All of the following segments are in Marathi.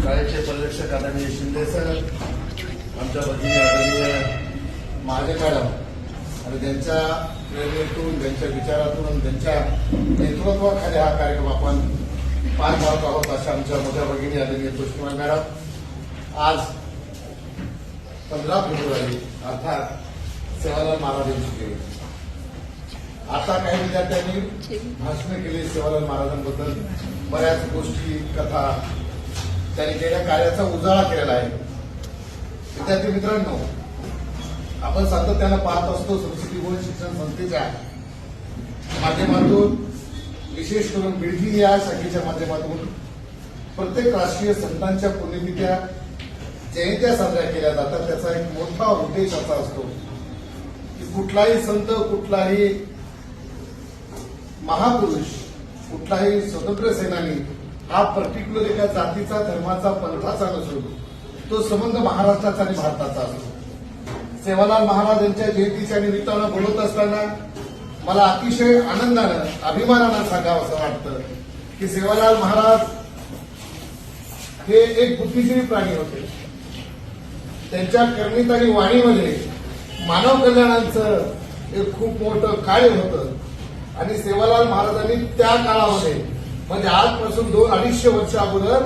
शाळेचे परिरक्षक आदरणीय शिंदे सर, आमच्या भगिनी आदरणीय महाजन मॅडम आणि त्यांच्या प्रेरणेतून, त्यांच्या विचारातून, त्यांच्या नेतृत्वाखाली हा कार्यक्रम आपण पार पाडत आहोत. अशा आमच्या मोठ्या भगिनी आदरणीय तुष्टिमान मॅडम, आज 15 फेब्रुवारी अर्थात सेवालाल महाराज यांची जयंती. आता काही विद्यार्थ्यांनी भाषणे केली सेवालाल महाराजांबद्दल, बऱ्याच गोष्टी, कथा, त्यांनी केलेल्या कार्याचा उजाळा केलेला आहे. विद्यार्थी मित्रांनो, आपण सातत्यानं पाहत असतो संस्कृती गुण शिक्षण संस्थेच्या माध्यमातून, विशेष करून बिडगी या शाखेच्या माध्यमातून प्रत्येक राष्ट्रीय संतांच्या पुण्यतिथ्या, जयंत्या साजऱ्या केल्या जातात. त्याचा एक मोठा उद्देश असा असतो की कुठलाही संत, कुठलाही महापुरुष, कुठलाही स्वतंत्र सेनानी हा पर्टिक्युलर एका जातीचा, धर्माचा, पंथाचा नसून तो संबंध महाराष्ट्राचा आणि भारताचा असतो. सेवालाल महाराज यांच्या जयंतीच्या निमित्तानं बोलत असताना मला अतिशय आनंदानं, अभिमानानं सांगावं असं वाटतं की सेवालाल महाराज हे एक बुद्धिजीवी प्राणी होते. त्यांच्या करणीत आणि वाणीमध्ये मानव कल्याणाचं एक खूप मोठं कार्य होतं. आणि सेवालाल महाराजांनी त्या काळामध्ये, म्हणजे आजपासून 2-250 वर्ष अगोदर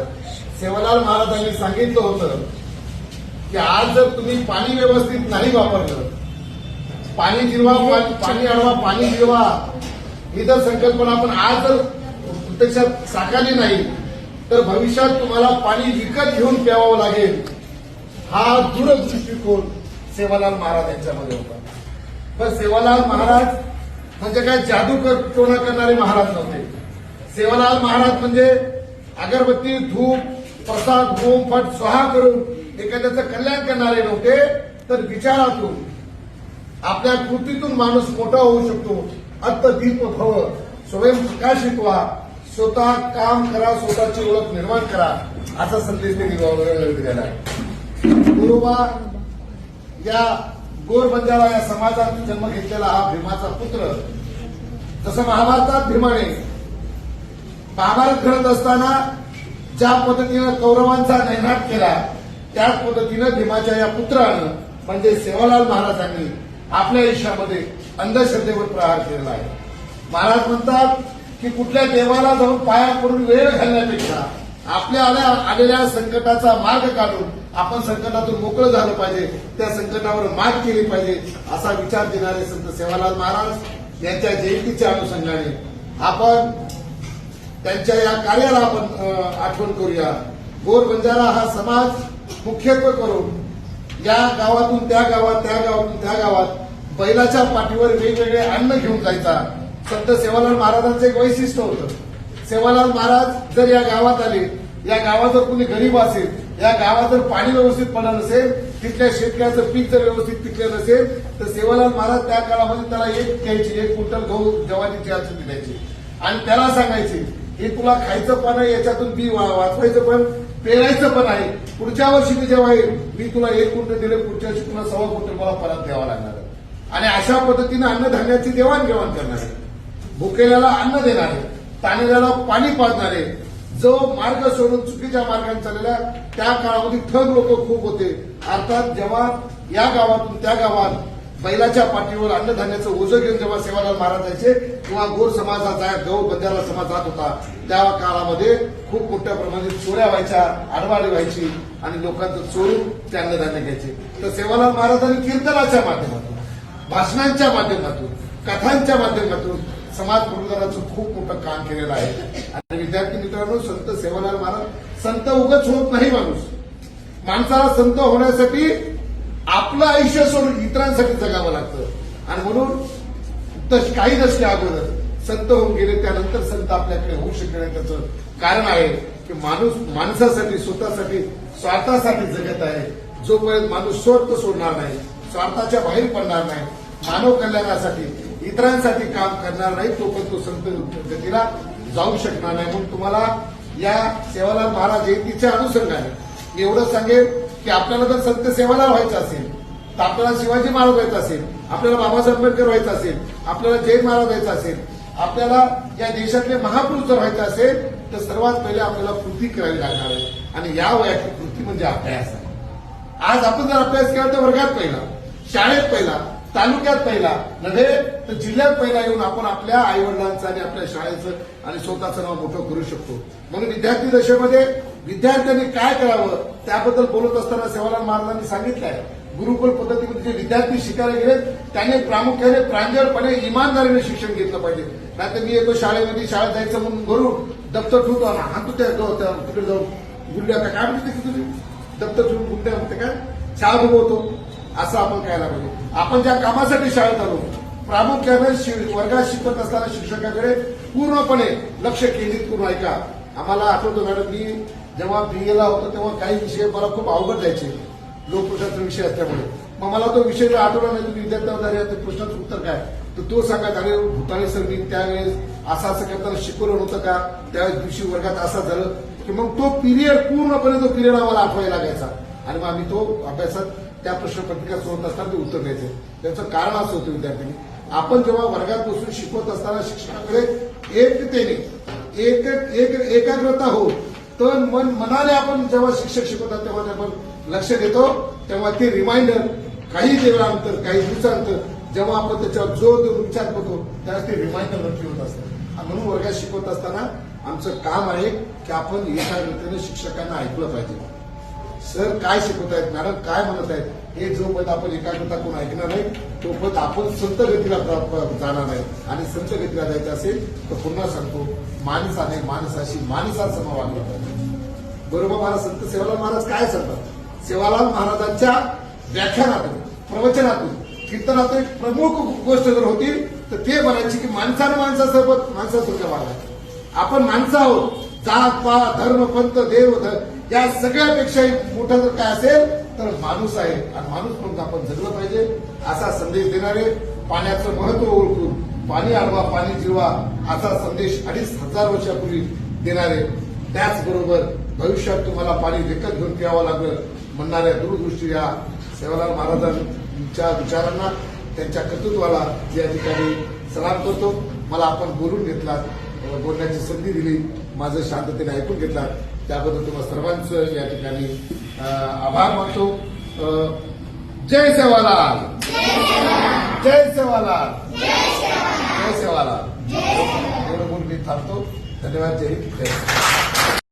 सेवालाल महाराजांनी सांगितलं होतं की आज जर तुम्ही पाणी व्यवस्थित नाही वापरलं, पाणी जिरवा, पाणी अडवा, पाणी जिरवा, ही जर संकल्पना आपण आज जर प्रत्यक्षात साकारली नाही तर भविष्यात तुम्हाला पाणी विकत घेऊन प्यावं लागेल. हा दूरदृष्टिकोन सेवालाल महाराज यांच्यामध्ये होता. पण सेवालाल महाराज म्हणजे काय जादू टोना करणारे महाराज नव्हते. सेवालाल महाराज म्हणजे अगरबत्ती, धूप, प्रसाद, होम, फट स्वाहा करून एखाद्याचं कल्याण करणारे नव्हते, तर विचारातून, आपल्या कृतीतून माणूस मोठा होऊ शकतो. अत्तदीप भव, स्वयं प्रकाशित व्हा, स्वतः काम करा, स्वतःची ओळख निर्माण करा, असा संदेश त्यांनी दिलेला आहे. गुरुबा या गोर बंजारा या समाजात जन्म घेतलेला हा भीमाचा पुत्र, जसं महाभारतात भीमाने महाभारत घडत असताना ज्या पद्धतीनं कौरवांचा नैनाट केला, त्याच पद्धतीनं भीमाच्या या पुत्रानं म्हणजे सेवालाल महाराजांनी आपल्या आयुष्यामध्ये अंधश्रद्धेवर प्रहार केलेला आहे. महाराज म्हणतात की कुठल्या देवाला जाऊन पाया पडून वेळ घालण्यापेक्षा आपल्या आलेल्या संकटाचा मार्ग काढून आपण संकटातून मोकळं झालं पाहिजे, त्या संकटावर मात केली पाहिजे, असा विचार देणारे संत सेवालाल महाराज यांच्या जयंतीच्या अनुषंगाने आपण त्यांच्या या कार्याला आपण आठवण करूया. गोर बंजारा हा समाज मुख्यत्वे करून या गावातून त्या गावात, त्या गावातून त्या गावात बैलाच्या पाठीवर वेगवेगळे अन्न घेऊन जायचा. संत सेवालाल महाराजांचं एक वैशिष्ट्य होतं. सेवालाल महाराज जर या गावात आले, या गावात जर कुणी गरीब असेल, या गावात जर पाणी व्यवस्थित पडलं नसेल, तिथल्या शेतकऱ्याचं पीक जर व्यवस्थित पिकलं नसेल, तर सेवालाल महाराज त्या काळामध्ये त्याला एक क्विंटल गहू ज्वारीची आचून द्यायची आणि त्याला सांगायचे हे तुला खायचं पण आहे, याच्यातून बी वाचवायचं पण, पेरायचं पण आहे. पुढच्या वर्षी मी जेव्हा येईल, मी तुला 1 क्विंटल दिले, पुढच्या वर्षी तुला 1.25 क्विंटल मला परत द्यावा लागणार आहे. आणि अशा पद्धतीनं अन्नधान्याची देवाणघेवाण करणारे, भुकेल्याला अन्न देणारे, ताणलेल्याला पाणी पाजणारे, जो मार्ग सोडून चुकीच्या मार्गाने चाललेल्या त्या काळामध्ये ठग लोक खूप होते. अर्थात जेव्हा या गावातून त्या गावात बैलाच्या पाठीवर अन्नधान्याचं ओझं घेऊन जेव्हा सेवालाल महाराज जायचे किंवा गोर समाजाचा, गौर बंजारा समाज जात होता, त्या काळामध्ये खूप मोठ्या प्रमाणात चोऱ्या व्हायच्या, आडवाडी व्हायची आणि लोकांचं चोरून ते अन्नधान्य घ्यायचे. तर सेवालाल महाराजांनी कीर्तनाच्या माध्यमातून, भाषणांच्या माध्यमातून, कथांच्या माध्यमातून समाज पुनरुद्धाराचं खूप मोठं काम केलेलं आहे. आणि विद्यार्थी मित्रांनो, संत सेवालाल महाराज, संत उगाच होत नाही माणूस. माणसाला संत होण्यासाठी आपलं आयुष्य सोडून इतरांसाठी जगावं लागतं. आणि म्हणून काही दशके अगोदर संत होऊन गेले, त्यानंतर संत आपल्याकडे होऊ शकले. त्याचं कारण आहे की माणूस माणसासाठी, स्वतःसाठी, स्वार्थासाठी जगत आहे. जोपर्यंत माणूस स्वार्थ सोडणार नाही, स्वार्थाच्या बाहेर पडणार नाही, मानव कल्याणासाठी, इतरांसाठी काम करणार नाही, तोपर्यंत तो संत गतीला जाऊ शकणार नाही. म्हणून तुम्हाला या सेवालाल महाराज जयंतीच्या अनुषंगाने एवढं सांगेल की आपल्याला जर संत सेवालाल व्हायचं असेल, तर आपल्याला शिवाजी महाराज व्हायचं असेल, आपल्याला बाबासाहेब आंबेडकर व्हायचं असेल, आपल्याला जैन महाराज व्हायचं असेल, आपल्याला या देशातले महापुरुष जर व्हायचं असेल, तर सर्वात पहिले आपल्याला कृती करावी लागणार आहे. आणि या वयाची कृती म्हणजे अभ्यास आहे. आज आपण जर अभ्यास केला तर वर्गात पहिला, शाळेत पहिला, तालुक्यात पहिला नव्हे तर जिल्ह्यात पहिला येऊन आपण आपल्या आईवडिलांचं आणि आपल्या शाळेचं आणि स्वतःचं नाव मोठं करू शकतो. म्हणून विद्यार्थी दशेमध्ये विद्यार्थ्यांनी काय करावं त्याबद्दल बोलत असताना सेवालाल महाराजांनी सांगितलंय. गुरुकुल पद्धतीमध्ये जे विद्यार्थी शिकायला गेलेत त्यांनी प्रामुख्याने प्रांजळपणे इमानदारीने शिक्षण घेतलं पाहिजे. नाहीतर मी येतो शाळेमध्ये, शाळेत जायचं म्हणून घरून दप्तर ठेवतो आणि हात तिकडे जाऊन गुंड्या काय म्हणते तुम्ही दप्तर ठेवून गुंड्या म्हणते काय शाळा उभवतो असं आपण करायला पाहिजे. आपण ज्या कामासाठी शाळेत आलो प्रामुख्याने वर्गात शिकत असताना शिक्षकाकडे पूर्णपणे लक्ष केंद्रित करून ऐका. आम्हाला आठवतो मॅडम, मी जेव्हा बीएला होतो तेव्हा काही विषय मला खूप अवघड जायचे, लोकप्रशासनाचा विषय असल्यामुळे. मग मला तो विषय जर आठवला नाही, तुम्ही विद्यार्थ्यांना ते प्रश्नाचं उत्तर काय तर तो सांगा. अरे भूताळे सर मी त्यावेळेस असं करताना शिकवलं नव्हतं का, त्यावेळेस दिवशी वर्गात असं झालं की मग तो पिरियड पूर्णपणे तो पिरियड आम्हाला आठवायला लागायचा आणि मग आम्ही तो अभ्यासात त्या प्रश्नपत्रिका सोडत असताना ते उत्तर द्यायचे. त्याचं कारण असं होतं विद्यार्थ्यांनी, आपण जेव्हा वर्गात बसून शिकवत असताना शिक्षकाकडे एकाग्रता हो तर मनाने आपण जेव्हा शिक्षक शिकवतात तेव्हा आपण लक्ष देतो, तेव्हा ते रिमाइंडर काही दिवसानंतर काही दिवसानंतर जेव्हा आपण त्याच्यावर जोर देऊन विचार करतो त्यावेळेस ते रिमाइंडर नक्की होत असतं. म्हणून वर्गात शिकवत असताना आमचं काम आहे की आपण एकाग्रतेने शिक्षकांना ऐकलं पाहिजे. सर काय शिकवत आहेत, मॅडम काय म्हणत आहेत, हे जोपर्यंत आपण एकाग्रता करून ऐकणार नाही तोपर्यंत आपण संत गतीला जाणार नाही. आणि संत गतीला जायचं असेल तर पुन्हा सांगतो, माणसाने माणसाशी माणसासम वागलं पाहिजे. बरोबर. मला संत सेवालाल महाराज काय सांगतात, सेवालाल महाराजांच्या व्याख्यानातून, प्रवचनातून, कीर्तनातून एक प्रमुख गोष्ट जर होती तर ते म्हणायची की माणसानं माणसासोबत माणसासोबत वागायचं. आपण माणसं आहोत, जात पात धर्म पंथ देव या सगळ्यापेक्षा मोठा जर काय असेल तर माणूस आहे आणि माणूस म्हणून आपण जगलं पाहिजे असा संदेश देणारे, पाण्याचं महत्व ओळखून पाणी अडवा पाणी जिरवा असा संदेश 2500 वर्षापूर्वी देणारे, त्याचबरोबर भविष्यात तुम्हाला पाणी विकत घेऊन प्यावं लागलं म्हणणाऱ्या दूरदृष्टी या सेवालाल महाराजांच्या विचारांना, त्यांच्या कर्तृत्वाला या ठिकाणी सलाम करतो. मला आपण बोलून घेतलात, बोलण्याची संधी दिली, माझं शांततेने ऐकून घेतलात त्याबद्दल तुम्हाला सर्वांचं या ठिकाणी आभार मानतो. जय सेवालाल, जय सेवालाल, जय सेवालाल. एवढं बोलून मी थांबतो. धन्यवाद. जय हिंद.